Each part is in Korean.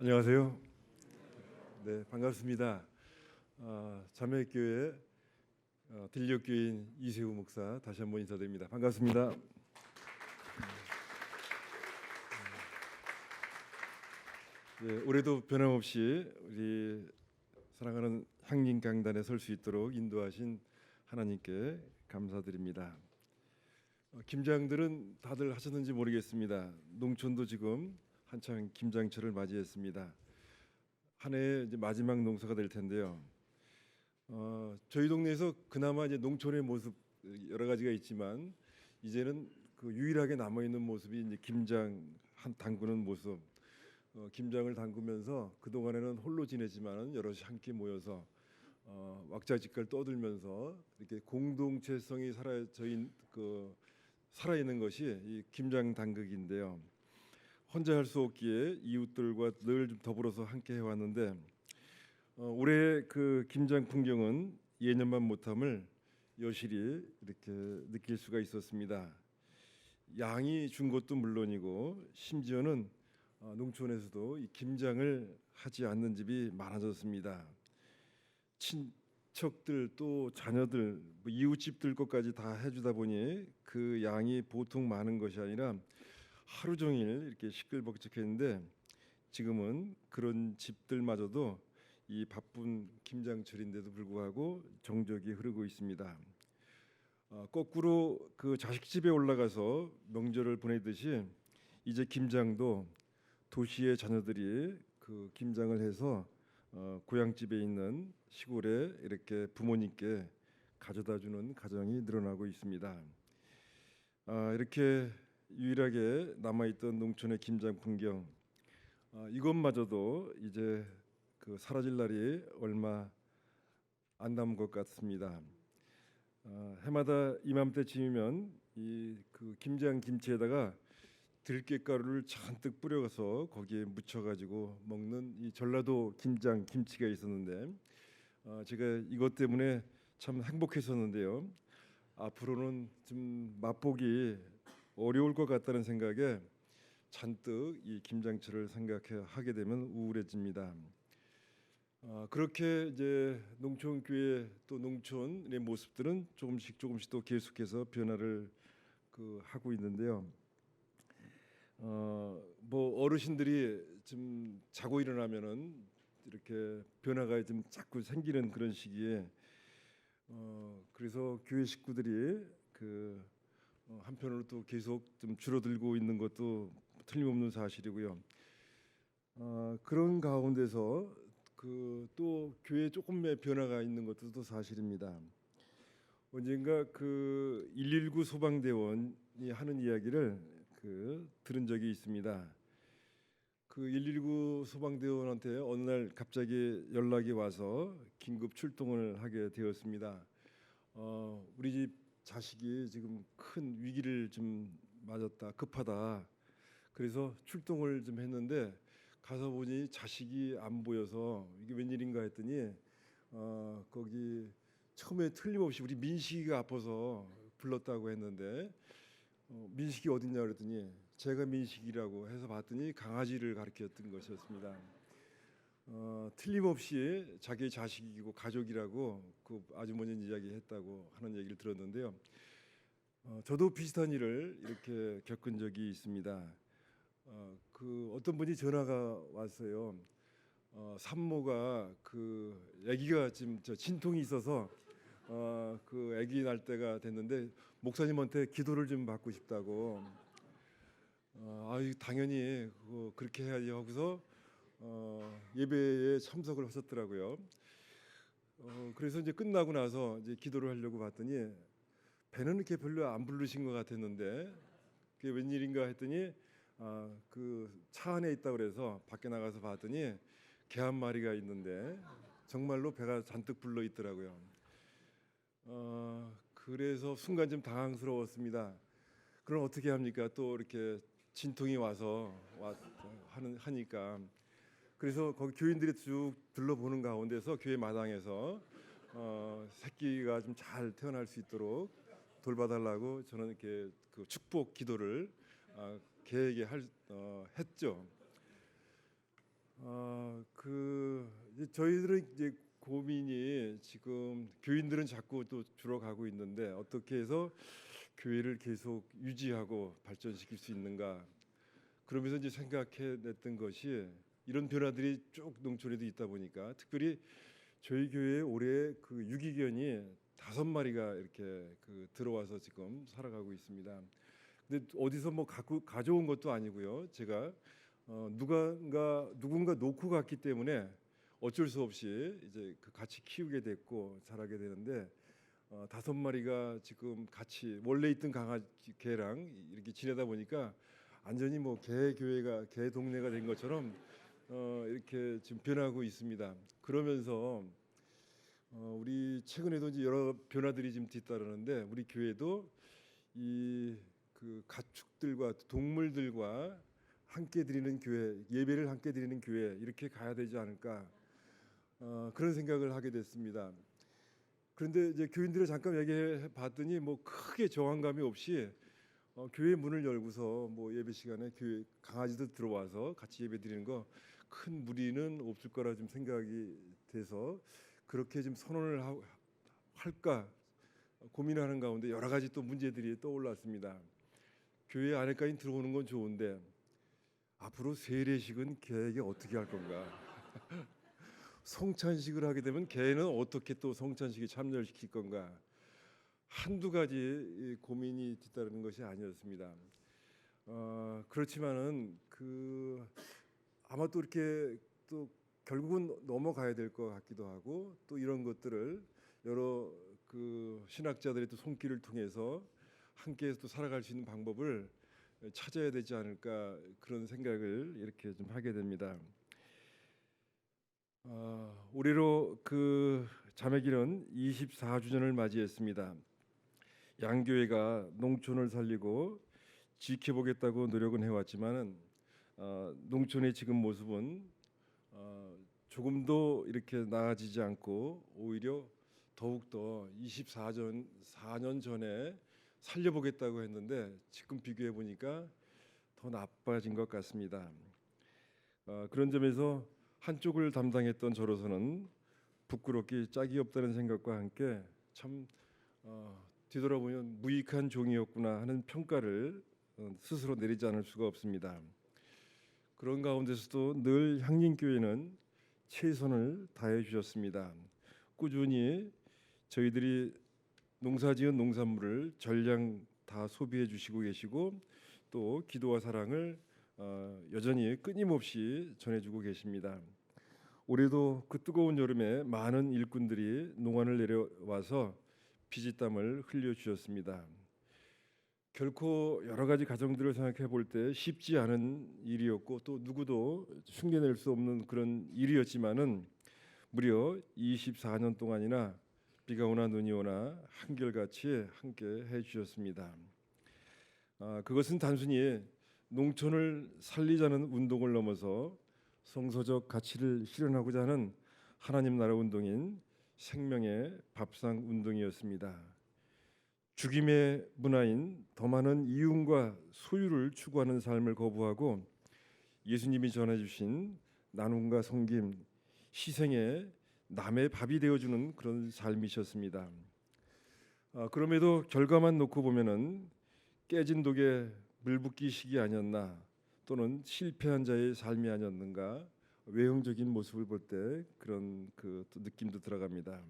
안녕하세요. 네, 반갑습니다. 자매교회 들녘교인 이세우 목사 다시 한번 인사드립니다. 반갑습니다. 네, 올해도 변함없이 우리 사랑하는 향림 강단에 설 수 있도록 인도하신 하나님께 감사드립니다. 김장들은 다들 하셨는지 모르겠습니다. 농촌도 지금 한창 김장철을 맞이했습니다. 한 해의 이제 마지막 농사가 될 텐데요. 저희 동네에서 그나마 이제 농촌의 모습 여러 가지가 있지만 이제는 그 유일하게 남아 있는 모습이 이제 김장 한 담그는 모습. 김장을 담그면서 그 동안에는 홀로 지내지만은 여럿이 함께 모여서 왁자지껄 떠들면서 이렇게 공동체성이 살아 있는 것이 이 김장 담그기인데요. 혼자 할 수 없기에 이웃들과 늘 좀 더불어서 함께 해왔는데 올해 그 김장 풍경은 예년만 못함을 여실히 이렇게 느낄 수가 있었습니다. 양이 준 것도 물론이고 심지어는 농촌에서도 이 김장을 하지 않는 집이 많아졌습니다. 친척들 또 자녀들 뭐 이웃집들 것까지 다 해주다 보니 그 양이 보통 많은 것이 아니라 하루 종일 이렇게 시끌벅적했는데 지금은 그런 집들마저도 이 바쁜 김장철인데도 불구하고 정적이 흐르고 있습니다. 거꾸로 그 자식 집에 올라가서 명절을 보내듯이 이제 김장도 도시의 자녀들이 그 김장을 해서 고향집에 있는 시골에 이렇게 부모님께 가져다주는 가정이 늘어나고 있습니다. 이렇게 유일하게 남아있던 농촌의 김장 풍경, 이것마저도 이제 그 사라질 날이 얼마 안 남은 것 같습니다. 해마다 이맘때쯤이면 이 그 김장 김치에다가 들깨가루를 잔뜩 뿌려서 거기에 묻혀가지고 먹는 이 전라도 김장 김치가 있었는데 제가 이것 때문에 참 행복했었는데요. 앞으로는 좀 맛보기 어려울 것 같다는 생각에 잔뜩 이 김장철을 생각하게 되면 우울해집니다. 그렇게 이제 농촌 교회 또 농촌의 모습들은 조금씩 또 계속해서 변화를 하고 있는데요. 뭐 어르신들이 좀 자고 일어나면은 이렇게 변화가 좀 자꾸 생기는 그런 시기에 그래서 교회 식구들이 한편으로 또 계속 좀 줄어들고 있는 것도 틀림없는 사실이고요. 그런 가운데서 또 교회에 조금의 변화가 있는 것도 또 사실입니다. 언젠가 그 119 소방대원이 하는 이야기를 들은 적이 있습니다. 그 119 소방대원한테 어느 날 갑자기 연락이 와서 긴급 출동을 하게 되었습니다. 우리 집 자식이 지금 큰 위기를 좀 맞았다, 급하다. 그래서 출동을 좀 했는데 가서 보니 자식이 안 보여서 이게 웬일인가 했더니 거기 처음에 틀림없이 우리 민식이가 아파서 불렀다고 했는데 민식이 어딨냐 그랬더니 제가 민식이라고 해서 봤더니 강아지를 가리켰던 것이었습니다. 틀림없이 자기 자식이고 가족이라고 그 아주머니 이야기했다고 하는 얘기를 들었는데요. 저도 비슷한 일을 이렇게 겪은 적이 있습니다. 어떤 분이 전화가 왔어요. 산모가 아기가 지금 진통이 있어서 그 아기 날 때가 됐는데 목사님한테 기도를 좀 받고 싶다고. 당연히 그렇게 해야지 하고서 예배에 참석을 하셨더라고요. 그래서 이제 끝나고 나서 이제 기도를 하려고 봤더니 배는 이렇게 별로 안 부르신 것 같았는데 그게 웬일인가 했더니 그 차 안에 있다 그래서 밖에 나가서 봤더니 개 한 마리가 있는데 정말로 배가 잔뜩 불러 있더라고요. 그래서 순간 좀 당황스러웠습니다. 그럼 어떻게 합니까? 또 이렇게 진통이 와서 하니까. 그래서 거기 교인들이 쭉 둘러보는 가운데서 교회 마당에서 새끼가 좀 잘 태어날 수 있도록 돌봐달라고 저는 이렇게 그 축복 기도를 개에게 했죠. 저희들은 이제 고민이 지금 교인들은 자꾸 또 줄어가고 있는데 어떻게 해서 교회를 계속 유지하고 발전시킬 수 있는가. 그러면서 이제 생각해냈던 것이 이런 변화들이 쭉 농촌에도 있다 보니까 특별히 저희 교회에 올해 그 유기견이 5마리가 이렇게 그 들어와서 지금 살아가고 있습니다. 근데 어디서 뭐 갖고 가져온 것도 아니고요. 제가 누군가 놓고 갔기 때문에 어쩔 수 없이 이제 그 같이 키우게 됐고 자라게 되는데 5마리가 지금 같이 원래 있던 강아지 개랑 이렇게 지내다 보니까 완전히 뭐 개 교회가 개 동네가 된 것처럼 이렇게 지금 변하고 있습니다. 그러면서 우리 최근에도 이제 여러 변화들이 좀 뒤따르는데 우리 교회도 이 그 가축들과 동물들과 함께 드리는 교회, 예배를 함께 드리는 교회 이렇게 가야 되지 않을까 그런 생각을 하게 됐습니다. 그런데 이제 교인들을 잠깐 얘기해 봤더니 뭐 크게 저항감이 없이 교회 문을 열고서 뭐 예배 시간에 교회 강아지도 들어와서 같이 예배 드리는 거 큰 무리는 없을 거라 좀 생각이 돼서 그렇게 좀 선언을 할까 고민하는 가운데 여러 가지 또 문제들이 떠올랐습니다. 교회 안에까지 들어오는 건 좋은데 앞으로 세례식은 개에게 어떻게 할 건가? 성찬식을 하게 되면 개는 어떻게 또 성찬식에 참여를 시킬 건가? 한두 가지 고민이 뒤따르는 것이 아니었습니다. 그렇지만은 그 아마 또 이렇게 또 결국은 넘어가야 될 것 같기도 하고 또 이런 것들을 여러 그 신학자들의 또 손길을 통해서 함께 또 살아갈 수 있는 방법을 찾아야 되지 않을까 그런 생각을 이렇게 좀 하게 됩니다. 올해로 그 자매기는 24주년을 맞이했습니다. 양교회가 농촌을 살리고 지켜보겠다고 노력은 해왔지만은 농촌의 지금 모습은 조금도 이렇게 나아지지 않고 오히려 더욱더 4년 전에 살려보겠다고 했는데 지금 비교해 보니까 더 나빠진 것 같습니다. 그런 점에서 한쪽을 담당했던 저로서는 부끄럽기 짝이 없다는 생각과 함께 참 뒤돌아보면 무익한 종이었구나 하는 평가를 스스로 내리지 않을 수가 없습니다. 그런 가운데서도 늘 향림교회는 최선을 다해 주셨습니다. 꾸준히 저희들이 농사지은 농산물을 전량 다 소비해 주시고 계시고 또 기도와 사랑을 여전히 끊임없이 전해주고 계십니다. 올해도 그 뜨거운 여름에 많은 일꾼들이 농안을 내려와서 피지땀을 흘려 주셨습니다. 결코 여러 가지 가정들을 생각해 볼 때 쉽지 않은 일이었고 또 누구도 흉내낼 수 없는 그런 일이었지만은 무려 24년 동안이나 비가 오나 눈이 오나 한결같이 함께 해주셨습니다. 그것은 단순히 농촌을 살리자는 운동을 넘어서 성서적 가치를 실현하고자 하는 하나님 나라 운동인 생명의 밥상 운동이었습니다. 죽임의 문화인 더 많은 이윤과 소유를 추구하는 삶을 거부하고 예수님이 전해주신 나눔과 섬김, 희생에 남의 밥이 되어주는 그런 삶이셨습니다. 그럼에도 결과만 놓고 보면은 깨진 독에 물 붓기식이 아니었나 또는 실패한 자의 삶이 아니었는가 외형적인 모습을 볼 때 그런 그 느낌도 들어갑니다.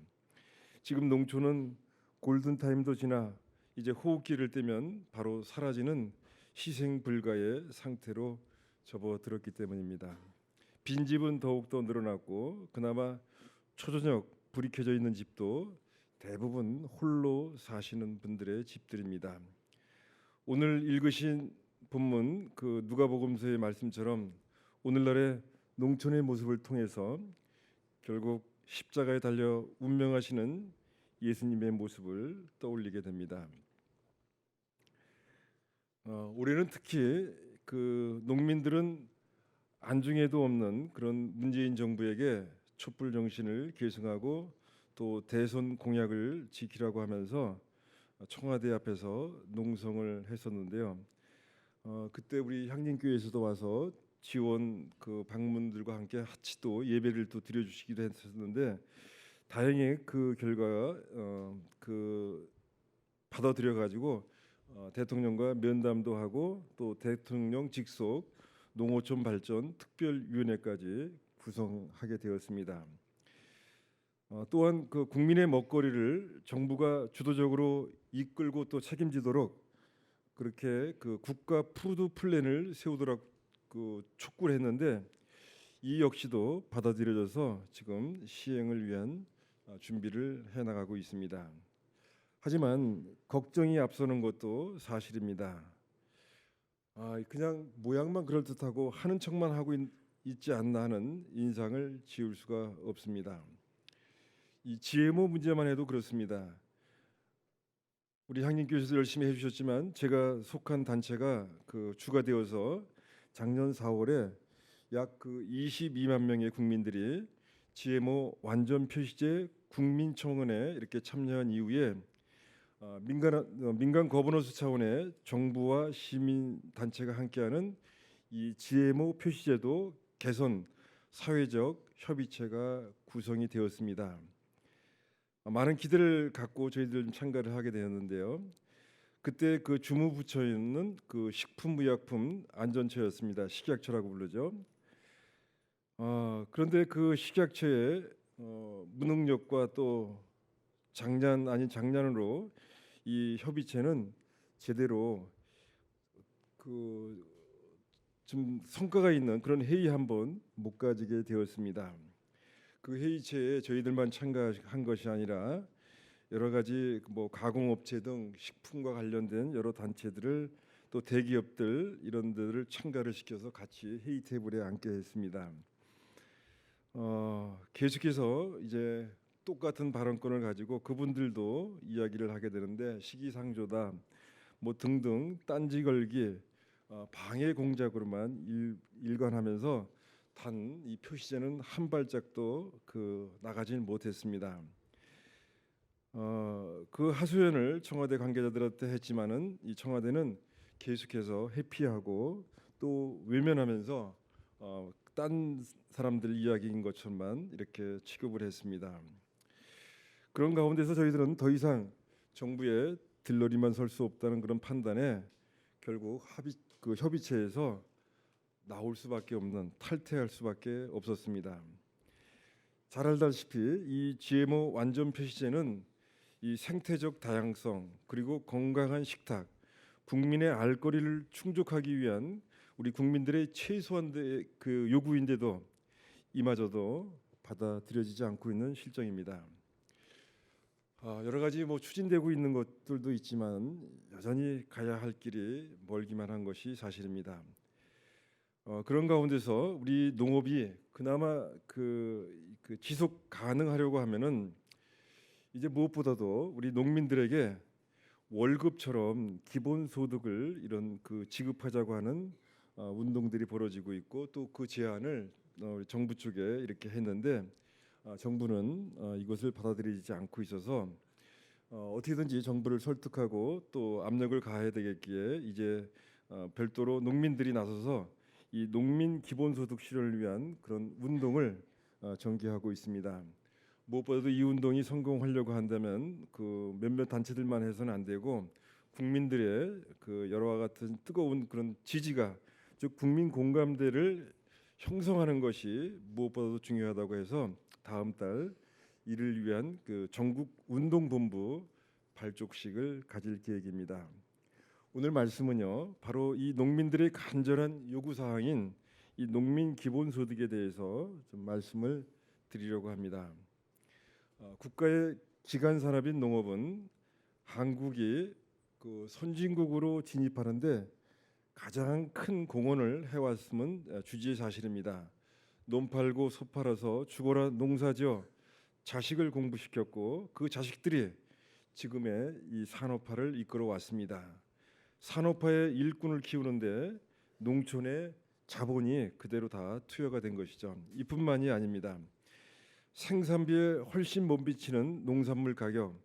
지금 농촌은 골든 타임도 지나 이제 호흡기를 떼면 바로 사라지는 희생 불가의 상태로 접어들었기 때문입니다. 빈집은 더욱더 늘어났고 그나마 초저녁 불이 켜져 있는 집도 대부분 홀로 사시는 분들의 집들입니다. 오늘 읽으신 본문 그 누가복음서의 말씀처럼 오늘날의 농촌의 모습을 통해서 결국 십자가에 달려 운명하시는 예수님의 모습을 떠올리게 됩니다. 올해는 특히 그 농민들은 안중에도 없는 그런 문재인 정부에게 촛불 정신을 계승하고 또 대선 공약을 지키라고 하면서 청와대 앞에서 농성을 했었는데요. 그때 우리 향림교회에서도 와서 지원 그 방문들과 함께 하치도 예배를 또 드려주시기도 했었는데 다행히 그 결과 그 받아들여 가지고 대통령과 면담도 하고 또 대통령 직속 농어촌 발전 특별위원회까지 구성하게 되었습니다. 또한 그 국민의 먹거리를 정부가 주도적으로 이끌고 또 책임지도록 그렇게 그 국가 푸드 플랜을 세우도록 그 촉구를 했는데 이 역시도 받아들여져서 지금 시행을 위한 준비를 해 나가고 있습니다. 하지만 걱정이 앞서는 것도 사실입니다. 그냥 모양만 그럴듯하고 하는 척만 하고 있지 않나 하는 인상을 지울 수가 없습니다. 이 GMO 문제만 해도 그렇습니다. 우리 향님께서 열심히 해주셨지만 제가 속한 단체가 그 주가 되어서 작년 4월에 약 그 22만 명의 국민들이 GMO 완전 표시제 국민청원에 이렇게 참여한 이후에 민간 거버넌스 차원의 정부와 시민 단체가 함께하는 이 GMO 표시제도 개선 사회적 협의체가 구성이 되었습니다. 많은 기대를 갖고 저희들 참가를 하게 되었는데요. 그때 그 주무부처는 그 식품의약품 안전처였습니다. 식약처라고 부르죠. 그런데 그 식약처의 무능력과 또 장난 아닌 장난으로 이 협의체는 제대로 그 좀 성과가 있는 그런 회의 한번 못 가지게 되었습니다. 그 회의체에 저희들만 참가한 것이 아니라 여러 가지 뭐 가공업체 등 식품과 관련된 여러 단체들을 또 대기업들 이런 데를 참가를 시켜서 같이 회의 테이블에 앉게 했습니다. 계속해서 이제 똑같은 발언권을 가지고 그분들도 이야기를 하게 되는데 시기상조다 뭐 등등 딴지 걸기 방해 공작으로만 일관하면서 단 이 표시제는 한 발짝도 그 나가지는 못했습니다. 그 하소연을 청와대 관계자들한테 했지만은 이 청와대는 계속해서 회피하고 또 외면하면서 딴 사람들 이야기인 것처럼만 이렇게 취급을 했습니다. 그런 가운데서 저희들은 더 이상 정부의 들러리만 설 수 없다는 그런 판단에 결국 협의체에서 나올 수밖에 없는 탈퇴할 수밖에 없었습니다. 잘 알다시피 이 GMO 완전 표시제는 이 생태적 다양성 그리고 건강한 식탁, 국민의 알거리를 충족하기 위한 우리 국민들의 최소한의 그 요구인데도 이마저도 받아들여지지 않고 있는 실정입니다. 여러 가지 뭐 추진되고 있는 것들도 있지만 여전히 가야 할 길이 멀기만 한 것이 사실입니다. 그런 가운데서 우리 농업이 그나마 그 지속 가능하려고 하면은 이제 무엇보다도 우리 농민들에게 월급처럼 기본소득을 이런 그 지급하자고 하는 운동들이 벌어지고 있고 또 그 제안을 정부 쪽에 이렇게 했는데 정부는 이것을 받아들이지 않고 있어서 어떻게든지 정부를 설득하고 또 압력을 가해야 되겠기에 이제 별도로 농민들이 나서서 이 농민 기본소득 실현을 위한 그런 운동을 전개하고 있습니다. 무엇보다도 이 운동이 성공하려고 한다면 그 몇몇 단체들만 해서는 안 되고 국민들의 그 여러와 같은 뜨거운 그런 지지가 즉 국민 공감대를 형성하는 것이 무엇보다도 중요하다고 해서 다음 달 이를 위한 그 전국 운동본부 발족식을 가질 계획입니다. 오늘 말씀은요 바로 이 농민들의 간절한 요구 사항인 이 농민 기본소득에 대해서 좀 말씀을 드리려고 합니다. 국가의 기간 산업인 농업은 한국이 그 선진국으로 진입하는데 가장 큰 공헌을 해왔음은 주지사실입니다. 논 팔고 소 팔아서 죽어라 농사지어 자식을 공부시켰고 그 자식들이 지금의 이 산업화를 이끌어 왔습니다. 산업화의 일꾼을 키우는데 농촌의 자본이 그대로 다 투여가 된 것이죠. 이뿐만이 아닙니다. 생산비에 훨씬 못 미치는 농산물 가격,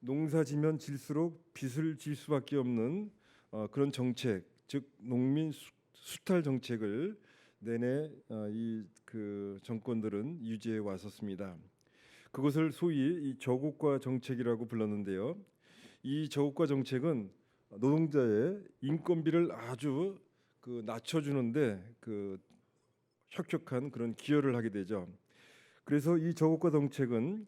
농사지면 질수록 빚을 질 수밖에 없는 그런 정책, 즉 농민 수탈 정책을 내내 이 그 정권들은 유지해 왔었습니다. 그것을 소위 이 저고가 정책이라고 불렀는데요. 이 저고가 정책은 노동자의 인건비를 아주 그 낮춰주는데 그 혁혁한 그런 기여를 하게 되죠. 그래서 이 저고가 정책은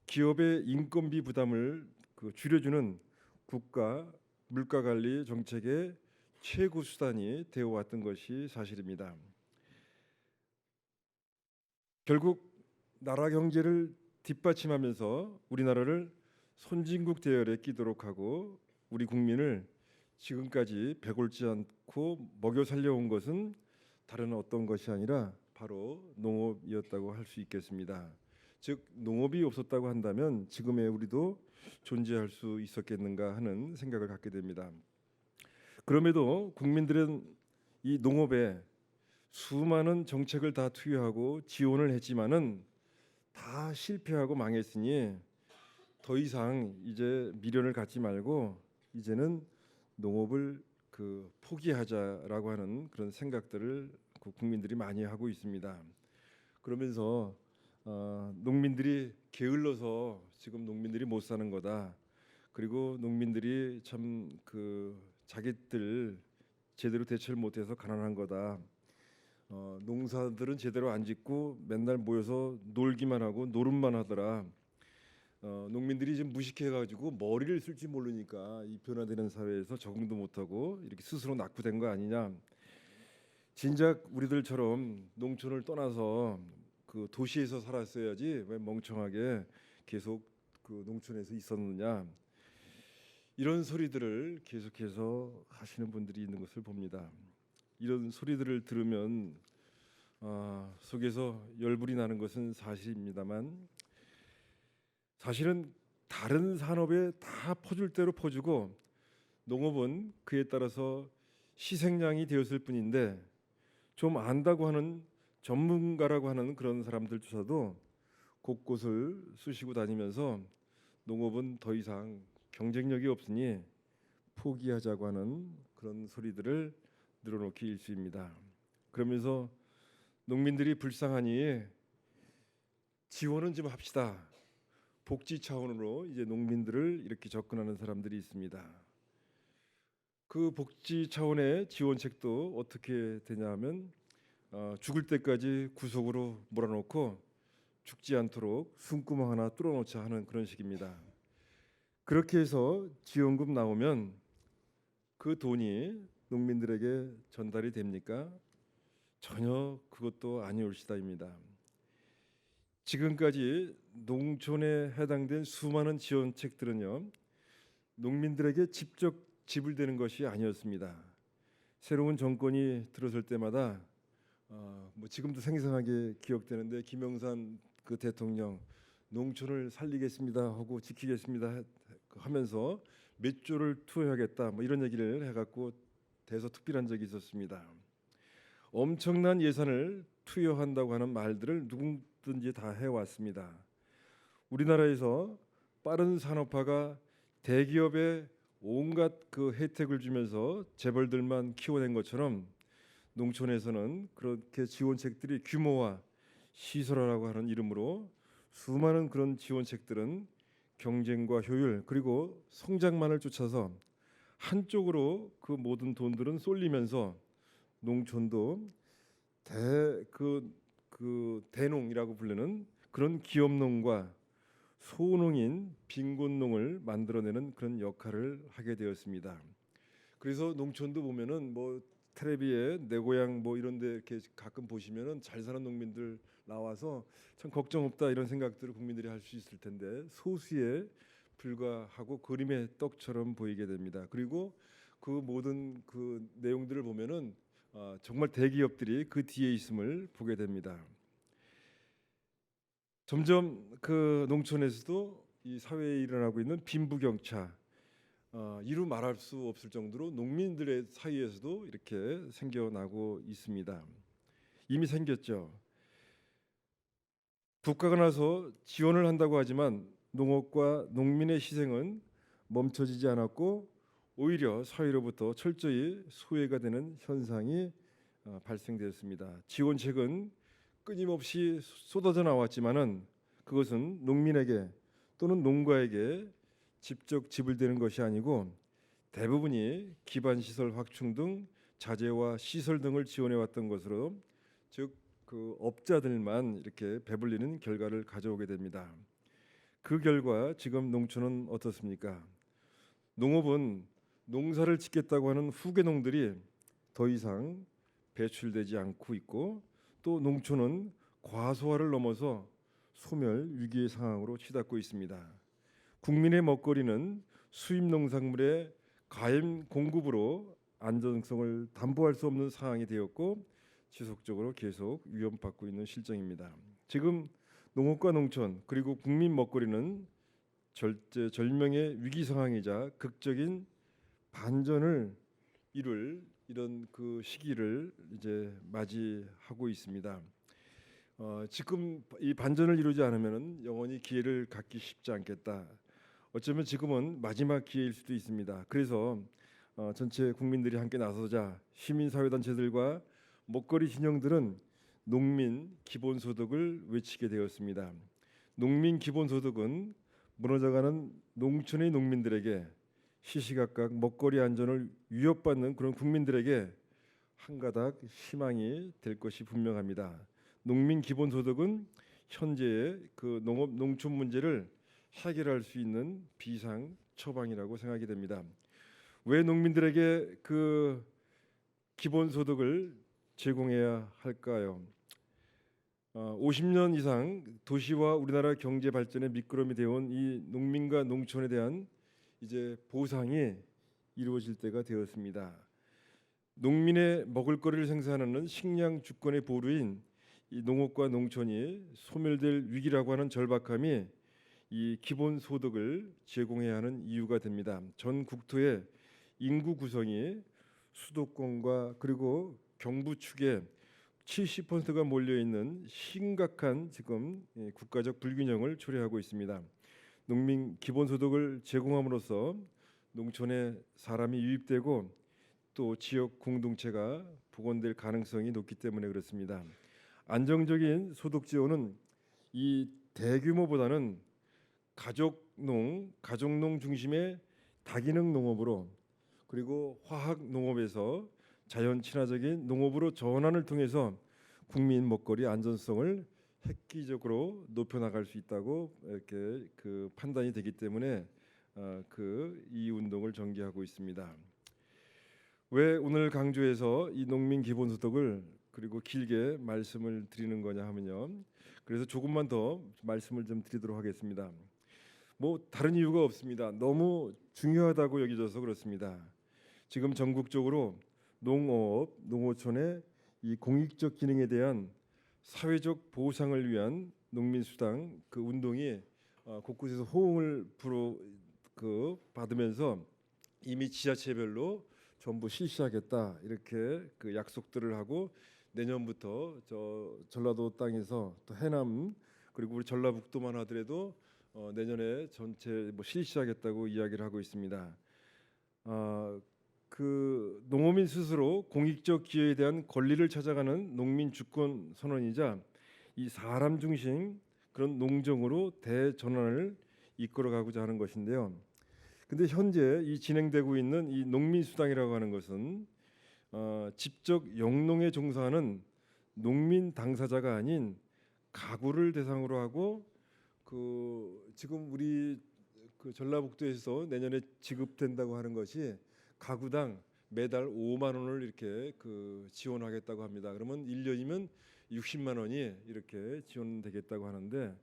기업의 인건비 부담을 그 줄여주는 국가 물가 관리 정책의 최고 수단이 되어 왔던 것이 사실입니다. 결국 나라 경제를 뒷받침하면서 우리나라를 선진국 대열에 끼도록 하고 우리 국민을 지금까지 배골지 않고 먹여 살려온 것은 다른 어떤 것이 아니라 바로 농업이었다고 할 수 있겠습니다. 즉 농업이 없었다고 한다면 지금의 우리도 존재할 수 있었겠는가 하는 생각을 갖게 됩니다. 그럼에도 국민들은 이 농업에 수많은 정책을 다 투여하고 지원을 했지만은 다 실패하고 망했으니 더 이상 이제 미련을 갖지 말고 이제는 농업을 그 포기하자라고 하는 그런 생각들을 국민들이 많이 하고 있습니다. 그러면서 농민들이 게을러서 지금 농민들이 못 사는 거다. 그리고 농민들이 참 그 자기들 제대로 대처를 못해서 가난한 거다. 농사들은 제대로 안 짓고 맨날 모여서 놀기만 하고 노름만 하더라. 농민들이 지금 무식해가지고 머리를 쓸지 모르니까 이 변화되는 사회에서 적응도 못하고 이렇게 스스로 낙후된 거 아니냐. 진작 우리들처럼 농촌을 떠나서 그 도시에서 살았어야지 왜 멍청하게 계속 그 농촌에서 있었느냐. 이런 소리들을 계속해서 하시는 분들이 있는 것을 봅니다. 이런 소리들을 들으면 속에서 열불이 나는 것은 사실입니다만 사실은 다른 산업에 다 퍼줄 대로 퍼주고 농업은 그에 따라서 희생양이 되었을 뿐인데 좀 안다고 하는 전문가라고 하는 그런 사람들조차도 곳곳을 쑤시고 다니면서 농업은 더 이상 경쟁력이 없으니 포기하자고 하는 그런 소리들을 늘어놓기 일쑤입니다. 그러면서 농민들이 불쌍하니 지원은 좀 합시다. 복지 차원으로 이제 농민들을 이렇게 접근하는 사람들이 있습니다. 그 복지 차원의 지원책도 어떻게 되냐하면 죽을 때까지 구속으로 몰아넣고 죽지 않도록 숨구멍 하나 뚫어놓자 하는 그런 식입니다. 그렇게 해서 지원금 나오면 그 돈이 농민들에게 전달이 됩니까? 전혀 그것도 아니올시다입니다. 지금까지 농촌에 해당된 수많은 지원책들은요, 농민들에게 직접 지불되는 것이 아니었습니다. 새로운 정권이 들어설 때마다 뭐 지금도 생생하게 기억되는데 김영삼 그 대통령 농촌을 살리겠습니다 하고 지키겠습니다 하면서 몇 조를 투여하겠다 뭐 이런 얘기를 해갖고 대서특필한 적이 있었습니다. 엄청난 예산을 투여한다고 하는 말들을 누구든지 다 해왔습니다. 우리나라에서 빠른 산업화가 대기업에 온갖 그 혜택을 주면서 재벌들만 키워낸 것처럼 농촌에서는 그렇게 지원책들이 규모화, 시설화라고 하는 이름으로 수많은 그런 지원책들은 경쟁과 효율 그리고 성장만을 쫓아서 한쪽으로 그 모든 돈들은 쏠리면서 농촌도 대농이라고 부르는 그런 기업농과 소농인 빈곤농을 만들어내는 그런 역할을 하게 되었습니다. 그래서 농촌도 보면은 뭐 텔레비에 내 고향 뭐 이런데 이렇게 가끔 보시면은 잘 사는 농민들 나와서 참 걱정 없다 이런 생각들을 국민들이 할 수 있을 텐데 소수에 불과하고 그림의 떡처럼 보이게 됩니다. 그리고 그 모든 그 내용들을 보면은 정말 대기업들이 그 뒤에 있음을 보게 됩니다. 점점 그 농촌에서도 이 사회에 일어나고 있는 빈부격차 이루 말할 수 없을 정도로 농민들의 사이에서도 이렇게 생겨나고 있습니다. 이미 생겼죠. 국가가 나서 지원을 한다고 하지만 농업과 농민의 희생은 멈춰지지 않았고 오히려 사회로부터 철저히 소외가 되는 현상이 발생되었습니다. 지원책은 끊임없이 쏟아져 나왔지만은 그것은 농민에게 또는 농가에게 직접 지불되는 것이 아니고 대부분이 기반 시설 확충 등 자재와 시설 등을 지원해 왔던 것으로, 즉 그 업자들만 이렇게 배불리는 결과를 가져오게 됩니다. 그 결과 지금 농촌은 어떻습니까? 농업은 농사를 짓겠다고 하는 후계농들이 더 이상 배출되지 않고 있고, 또 농촌은 과소화를 넘어서 소멸 위기의 상황으로 치닫고 있습니다. 국민의 먹거리는 수입 농산물의 가임 공급으로 안정성을 담보할 수 없는 상황이 되었고 지속적으로 계속 위협받고 있는 실정입니다. 지금 농업과 농촌 그리고 국민 먹거리는 절명의 위기 상황이자 극적인 반전을 이룰 이런 그 시기를 이제 맞이하고 있습니다. 지금 이 반전을 이루지 않으면은 영원히 기회를 갖기 쉽지 않겠다. 어쩌면 지금은 마지막 기회일 수도 있습니다. 그래서 전체 국민들이 함께 나서자 시민사회단체들과 먹거리 진영들은 농민 기본소득을 외치게 되었습니다. 농민 기본소득은 무너져가는 농촌의 농민들에게 시시각각 먹거리 안전을 위협받는 그런 국민들에게 한 가닥 희망이 될 것이 분명합니다. 농민 기본소득은 현재의 그 농업 농촌 문제를 해결할 수 있는 비상 처방이라고 생각이 됩니다. 왜 농민들에게 그 기본소득을 제공해야 할까요? 50년 이상 도시와 우리나라 경제 발전의 미끄럼이 되어온 이 농민과 농촌에 대한 이제 보상이 이루어질 때가 되었습니다. 농민의 먹을거리를 생산하는 식량 주권의 보루인 이 농업과 농촌이 소멸될 위기라고 하는 절박함이 이 기본소득을 제공해야 하는 이유가 됩니다. 전 국토의 인구 구성이 수도권과 그리고 경부 축에 70%가 몰려 있는 심각한 지금 국가적 불균형을 초래하고 있습니다. 농민 기본소득을 제공함으로써 농촌에 사람이 유입되고 또 지역 공동체가 복원될 가능성이 높기 때문에 그렇습니다. 안정적인 소득 지원은 이 대규모보다는 가족농 중심의 다기능 농업으로 그리고 화학 농업에서 자연 친화적인 농업으로 전환을 통해서 국민 먹거리 안전성을 획기적으로 높여 나갈 수 있다고 이렇게 그 판단이 되기 때문에 이 운동을 전개하고 있습니다. 왜 오늘 강조해서 이 농민 기본소득을 그리고 길게 말씀을 드리는 거냐 하면요. 그래서 조금만 더 말씀을 좀 드리도록 하겠습니다. 뭐 다른 이유가 없습니다. 너무 중요하다고 여겨져서 그렇습니다. 지금 전국적으로 농업, 농어촌의 이 공익적 기능에 대한 사회적 보상을 위한 농민수당 그 운동이 곳곳에서 호응을 받으면서 이미 지자체별로 전부 실시하겠다 이렇게 그 약속들을 하고 내년부터 저 전라도 땅에서 또 해남 그리고 우리 전라북도만 하더라도 내년에 전체 뭐 실시하겠다고 이야기를 하고 있습니다. 그 농어민 스스로 공익적 기여에 대한 권리를 찾아가는 농민 주권 선언이자 이 사람 중심 그런 농정으로 대전환을 이끌어가고자 하는 것인데요. 근데 현재 이 진행되고 있는 이 농민 수당이라고 하는 것은 직접 영농에 종사하는 농민 당사자가 아닌 가구를 대상으로 하고 그 지금 우리 그 전라북도에서 내년에 지급된다고 하는 것이 가구당 매달 5만 원을 이렇게 그 지원하겠다고 합니다. 그러면 1년이면 60만 원이 이렇게 지원되겠다고 하는데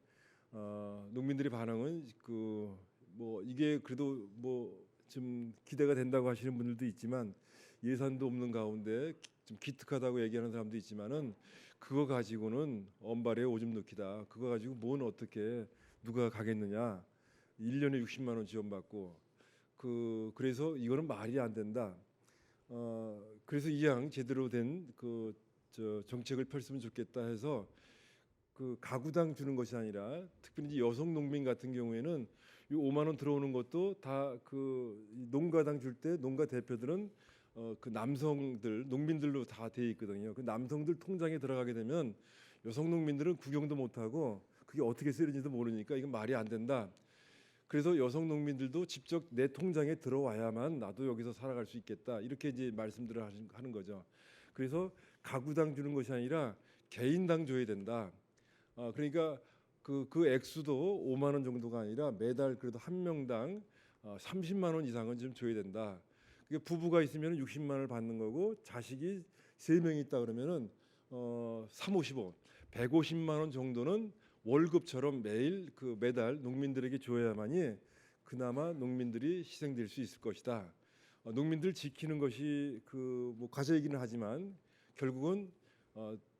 농민들의 반응은 그 뭐 이게 그래도 뭐 좀 기대가 된다고 하시는 분들도 있지만 예산도 없는 가운데 좀 기특하다고 얘기하는 사람도 있지만은 그거 가지고는 언발에 오줌 넣기다. 그거 가지고 뭔 어떻게 누가 가겠느냐. 1년에 60만 원 지원받고 그래서 이거는 말이 안 된다. 그래서 이왕 제대로 된 그 정책을 펼치면 좋겠다 해서 그 가구당 주는 것이 아니라 특별히 여성 농민 같은 경우에는 이 5만 원 들어오는 것도 다 그 농가당 줄 때 농가 대표들은 그 남성들 농민들로 다 돼 있거든요. 그 남성들 통장에 들어가게 되면 여성 농민들은 구경도 못 하고 그게 어떻게 쓰이는지도 모르니까 이건 말이 안 된다. 그래서 여성 농민들도 직접 내 통장에 들어와야만 나도 여기서 살아갈 수 있겠다. 이렇게 이제 말씀들을 하는 거죠. 그래서 가구당 주는 것이 아니라 개인당 줘야 된다. 그러니까 그 액수도 5만 원 정도가 아니라 매달 그래도 한 명당 30만 원 이상은 좀 줘야 된다. 그게 부부가 있으면 60만 원을 받는 거고 자식이 3명이 있다 그러면은 3, 55, 150만 원 정도는 월급처럼 매일 그 매달 농민들에게 줘야만이 그나마 농민들이 희생될 수 있을 것이다. 농민들 지키는 것이 그 뭐 과제이기는 하지만 결국은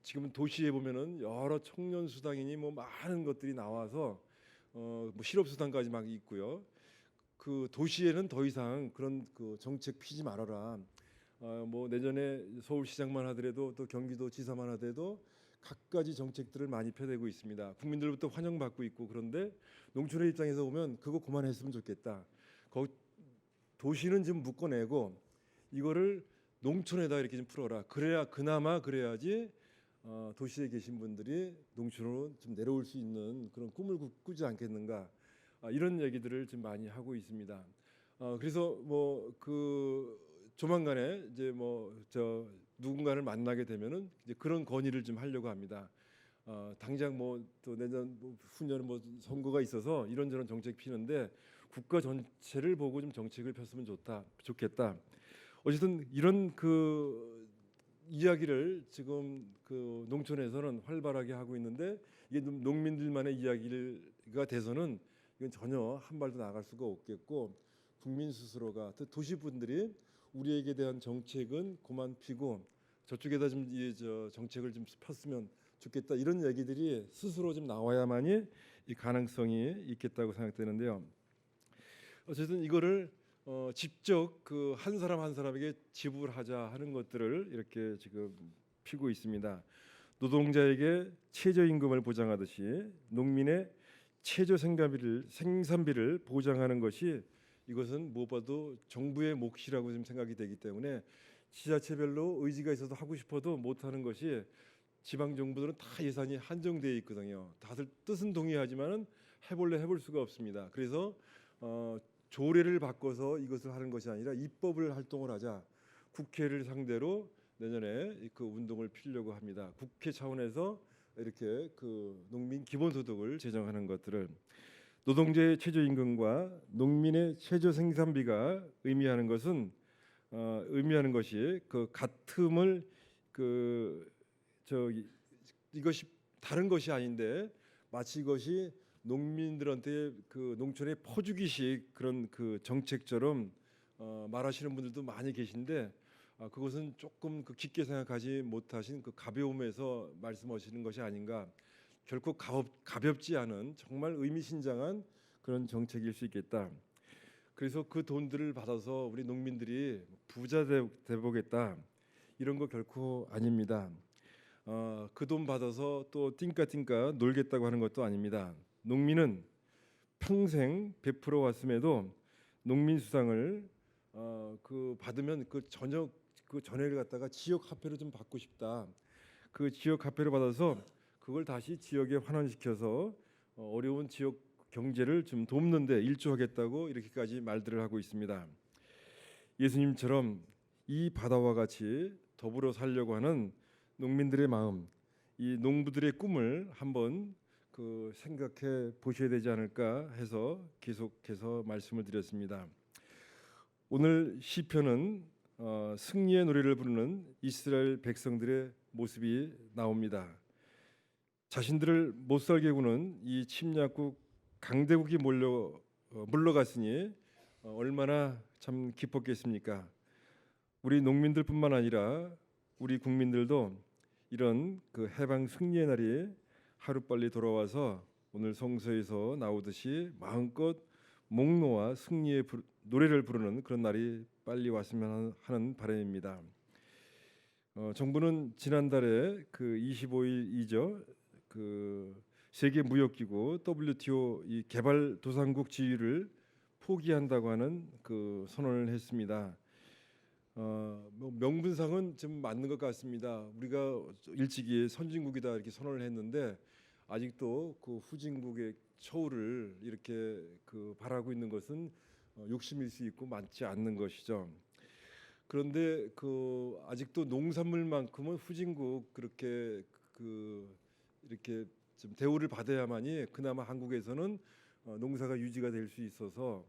지금 도시에 보면은 여러 청년 수당이니 뭐 많은 것들이 나와서 뭐 실업 수당까지 막 있고요. 그 도시에는 더 이상 그런 그 정책 피지 말아라. 뭐 내년에 서울시장만 하더라도 또 경기도 지사만 하더라도 갖가지 정책들을 많이 펴내고 있습니다. 국민들부터 환영받고 있고 그런데 농촌의 입장에서 보면 그거 그만했으면 좋겠다. 도시는 지금 묶어내고 이거를 농촌에다 이렇게 좀 풀어라. 그래야 그나마 그래야지 도시에 계신 분들이 농촌으로 좀 내려올 수 있는 그런 꿈을 꾸지 않겠는가. 이런 얘기들을 좀 많이 하고 있습니다. 그래서 뭐 그 조만간에 이제 뭐 저 누군가를 만나게 되면은 이제 그런 건의를 좀 하려고 합니다. 당장 뭐 또 내년 뭐 후년 뭐 선거가 있어서 이런저런 정책 피는데 국가 전체를 보고 좀 정책을 폈으면 좋겠다. 어쨌든 이런 그 이야기를 지금 그 농촌에서는 활발하게 하고 있는데 이게 좀 농민들만의 이야기가 돼서는 이건 전혀 한 발도 나갈 수가 없겠고 국민 스스로가 또 도시 분들이 우리에게 대한 정책은 그만 피고 저쪽에다 좀 정책을 좀 폈으면 좋겠다 이런 얘기들이 스스로 좀 나와야만이 이 가능성이 있겠다고 생각되는데요. 어쨌든 이거를 직접 그 한 사람 한 사람에게 지불하자 하는 것들을 이렇게 지금 피고 있습니다. 노동자에게 최저임금을 보장하듯이 농민의 최저 생산비를 보장하는 것이 이것은 무엇보다도 정부의 몫이라고 좀 생각이 되기 때문에 지자체별로 의지가 있어도 하고 싶어도 못하는 것이 지방 정부들은 다 예산이 한정되어 있거든요. 다들 뜻은 동의하지만은 해볼 수가 없습니다. 그래서 조례를 바꿔서 이것을 하는 것이 아니라 입법을 활동을 하자. 국회를 상대로 내년에 그 운동을 피려고 합니다. 국회 차원에서 이렇게 그 농민 기본소득을 제정하는 것들을 노동자의 최저임금과 농민의 최저 생산비가 의미하는 것이 그 같음을 이것이 다른 것이 아닌데 마치 이것이 농민들한테 그 농촌의 퍼주기식 그런 그 정책처럼 말하시는 분들도 많이 계신데 그것은 조금 그 깊게 생각하지 못하신 그 가벼움에서 말씀하시는 것이 아닌가. 결코 가볍지 않은 정말 의미심장한 그런 정책일 수 있겠다. 그래서 그 돈들을 받아서 우리 농민들이 부자 되보겠다 이런 거 결코 아닙니다. 그 돈 받아서 또 띵까띵까 놀겠다고 하는 것도 아닙니다. 농민은 평생 베풀어 왔음에도 농민수당을 그 받으면 그 전액을 갖다가 지역 화폐로 좀 받고 싶다. 그 지역 화폐로 받아서 그걸 다시 지역에 환원시켜서 어려운 지역 경제를 좀 돕는데 일조하겠다고 이렇게까지 말들을 하고 있습니다. 예수님처럼 이 바다와 같이 더불어 살려고 하는 농민들의 마음, 이 농부들의 꿈을 한번 그 생각해 보셔야 되지 않을까 해서 계속해서 말씀을 드렸습니다. 오늘 시편은 승리의 노래를 부르는 이스라엘 백성들의 모습이 나옵니다. 자신들을 못살게 구는 이 침략국 강대국이 물러갔으니 얼마나 참 기뻤겠습니까? 우리 농민들뿐만 아니라 우리 국민들도 이런 그 해방 승리의 날이 하루빨리 돌아와서 오늘 성서에서 나오듯이 마음껏 목 놓아 승리의 노래를 부르는 그런 날이 빨리 왔으면 하는 바람입니다. 정부는 지난달에 그 25일이죠. 그 세계 무역기구 WTO 이 개발도상국 지위를 포기한다고 하는 그 선언을 했습니다. 뭐 명분상은 좀 맞는 것 같습니다. 우리가 일찍이 선진국이다 이렇게 선언을 했는데 아직도 그 후진국의 처우를 이렇게 그 바라고 있는 것은 욕심일 수 있고 맞지 않는 것이죠. 그런데 그 아직도 농산물만큼은 후진국 그렇게 그 이렇게 좀 대우를 받아야만이 그나마 한국에서는 농사가 유지가 될 수 있어서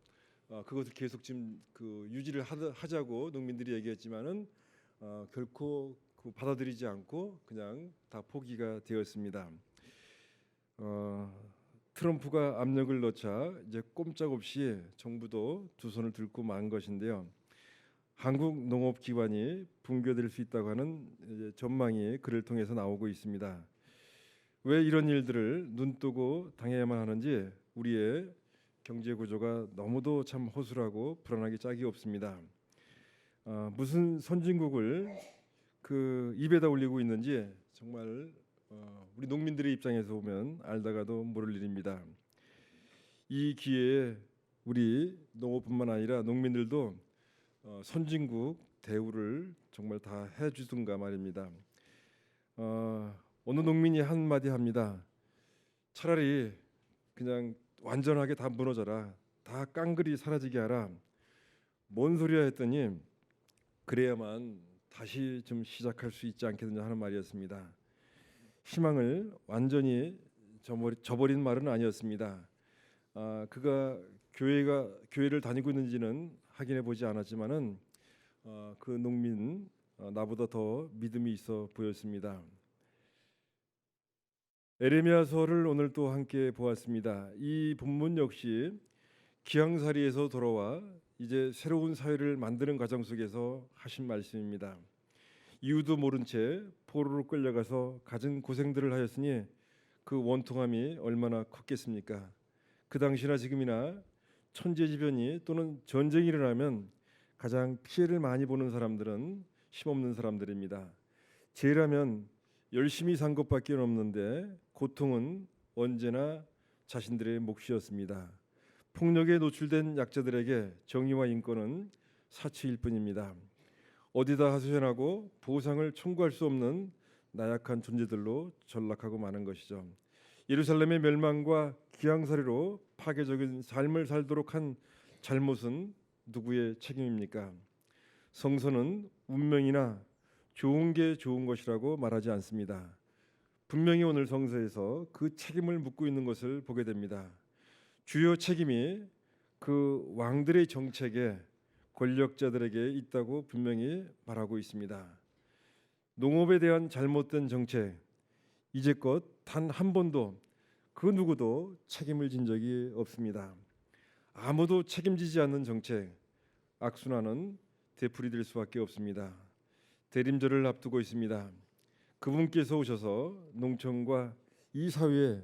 그것을 계속 지금 그 유지를 하자고 농민들이 얘기했지만은 결코 그 받아들이지 않고 그냥 다 포기가 되었습니다. 트럼프가 압력을 넣자 이제 꼼짝없이 정부도 두 손을 들고 만 것인데요. 한국 농업기관이 붕괴될 수 있다고 하는 이제 전망이 그를 통해서 나오고 있습니다. 왜 이런 일들을 눈뜨고 당해야만 하는지 우리의 경제 구조가 너무도 참 허술하고 불안하기 짝이 없습니다. 무슨 선진국을 그 입에다 올리고 있는지 정말 우리 농민들의 입장에서 보면 알다가도 모를 일입니다. 이 기회에 우리 농업뿐만 아니라 농민들도 선진국 대우를 정말 다 해주든가 말입니다. 어느 농민이 한마디 합니다. 차라리 그냥 완전하게 다 무너져라, 다 깡그리 사라지게 하라. 뭔 소리야 했더니 그래야만 다시 좀 시작할 수 있지 않겠느냐 하는 말이었습니다. 희망을 완전히 저버린 말은 아니었습니다. 그가 교회를 다니고 있는지는 확인해 보지 않았지만은 그 농민 나보다 더 믿음이 있어 보였습니다. 에레미야서를 오늘 또 함께 보았습니다. 이 본문 역시 기항살이에서 돌아와 이제 새로운 사회를 만드는 과정 속에서 하신 말씀입니다. 이유도 모른 채 포로로 끌려가서 갖은 고생들을 하였으니 그 원통함이 얼마나 컸겠습니까? 그 당시나 지금이나 천재지변이 또는 전쟁이 일어나면 가장 피해를 많이 보는 사람들은 힘없는 사람들입니다. 죄라면 열심히 산 것밖에 없는데 고통은 언제나 자신들의 몫이었습니다. 폭력에 노출된 약자들에게 정의와 인권은 사치일 뿐입니다. 어디다 하소연하고 보상을 청구할 수 없는 나약한 존재들로 전락하고 마는 것이죠. 예루살렘의 멸망과 기항살이로 파괴적인 삶을 살도록 한 잘못은 누구의 책임입니까? 성서는 운명이나 좋은 게 좋은 것이라고 말하지 않습니다. 분명히 오늘 성서에서 그 책임을 묻고 있는 것을 보게 됩니다. 주요 책임이 그 왕들의 정책에 권력자들에게 있다고 분명히 말하고 있습니다. 농업에 대한 잘못된 정책, 이제껏 단 한 번도 그 누구도 책임을 진 적이 없습니다. 아무도 책임지지 않는 정책, 악순환은 되풀이될 수밖에 없습니다. 대림절을 앞두고 있습니다. 그분께서 오셔서 농촌과 이 사회의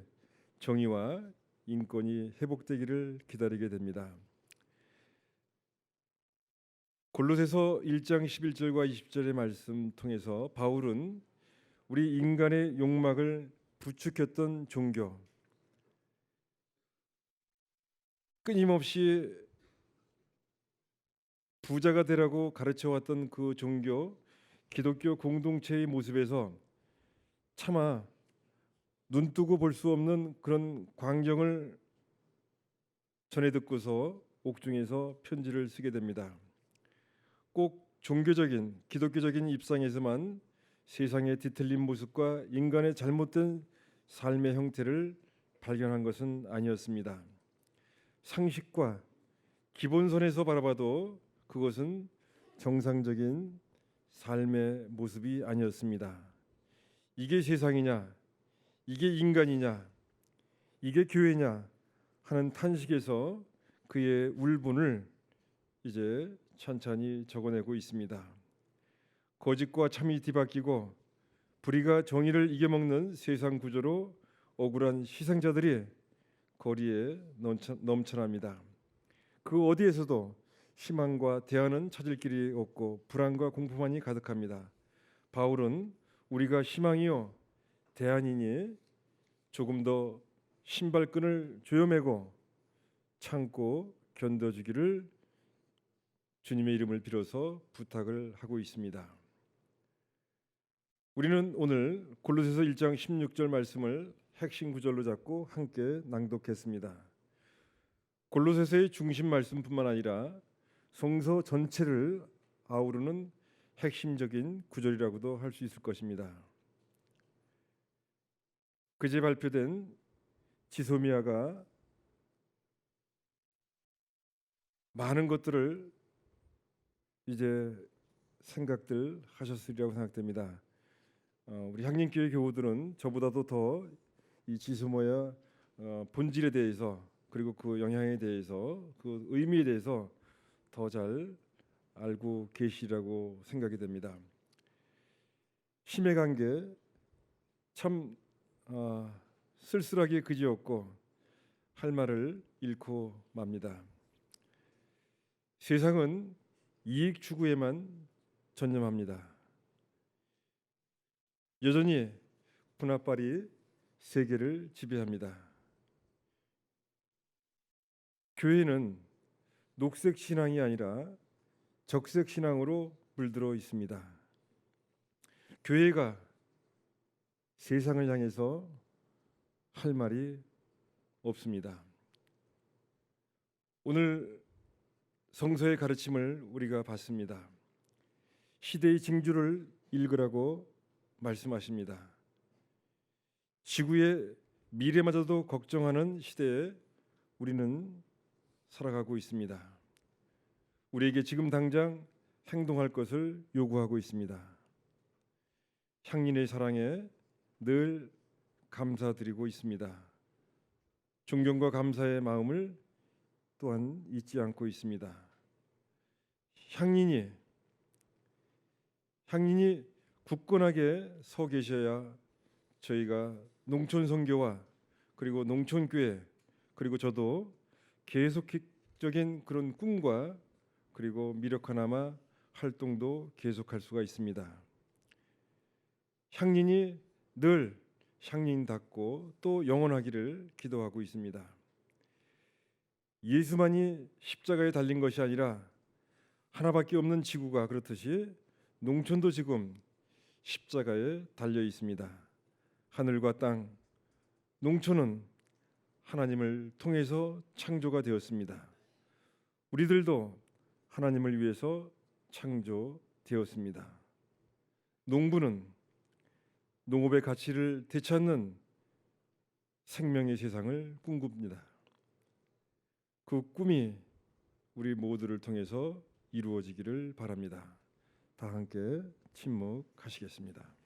정의와 인권이 회복되기를 기다리게 됩니다. 골로새서 1장 11절과 20절의 말씀 통해서 바울은 우리 인간의 욕망을 부추겼던 종교, 끊임없이 부자가 되라고 가르쳐왔던 그 종교, 기독교 공동체의 모습에서 차마 눈뜨고 볼 수 없는 그런 광경을 전해 듣고서 옥중에서 편지를 쓰게 됩니다. 꼭 종교적인 기독교적인 입장에서만 세상의 뒤틀린 모습과 인간의 잘못된 삶의 형태를 발견한 것은 아니었습니다. 상식과 기본선에서 바라봐도 그것은 정상적인 삶의 모습이 아니었습니다. 이게 세상이냐, 이게 인간이냐, 이게 교회냐 하는 탄식에서 그의 울분을 이제 찬찬히 적어내고 있습니다. 거짓과 참이 뒤바뀌고 불의가 정의를 이겨먹는 세상 구조로 억울한 희생자들이 거리에 넘쳐납니다. 그 어디에서도 희망과 대안은 찾을 길이 없고 불안과 공포만이 가득합니다. 바울은 우리가 희망이요 대안이니 조금 더 신발끈을 조여매고 참고 견뎌주기를 주님의 이름을 빌어서 부탁을 하고 있습니다. 우리는 오늘 골로새서 1장 16절 말씀을 핵심 구절로 잡고 함께 낭독했습니다. 골로새서의 중심 말씀뿐만 아니라 성서 전체를 아우르는 핵심적인 구절이라고도 할 수 있을 것입니다. 그제 발표된 지소미아가 많은 것들을 이제 생각들 하셨으리라고 생각됩니다. 우리 향림교회 교우들은 저보다도 더 이 지소미아 본질에 대해서 그리고 그 영향에 대해서 그 의미에 대해서 더 잘 알고 계시라고 생각이 됩니다. 힘의 관계 참 쓸쓸하게 그지없고 할 말을 잃고 맙니다. 세상은 이익 추구에만 전념합니다. 여전히 분합발이 세계를 지배합니다. 교회는 녹색 신앙이 아니라 적색 신앙으로 물들어 있습니다. 교회가 세상을 향해서 할 말이 없습니다. 오늘 성서의 가르침을 우리가 받습니다. 시대의 징조를 읽으라고 말씀하십니다. 지구의 미래마저도 걱정하는 시대에 우리는 살아가고 있습니다. 우리에게 지금 당장 행동할 것을 요구하고 있습니다. 향린의 사랑에 늘 감사드리고 있습니다. 존경과 감사의 마음을 또한 잊지 않고 있습니다. 향린이 굳건하게 서 계셔야 저희가 농촌 선교와 그리고 농촌교회 그리고 저도 계속적인 그런 꿈과 그리고 미력 하나마 활동도 계속할 수가 있습니다. 향린이 늘 향린답고 또 영원하기를 기도하고 있습니다. 예수만이 십자가에 달린 것이 아니라 하나밖에 없는 지구가 그렇듯이 농촌도 지금 십자가에 달려 있습니다. 하늘과 땅, 농촌은 하나님을 통해서 창조가 되었습니다. 우리들도 하나님을 위해서 창조되었습니다. 농부는 농업의 가치를 되찾는 생명의 세상을 꿈꿉니다. 그 꿈이 우리 모두를 통해서 이루어지기를 바랍니다. 다 함께 침묵하시겠습니다.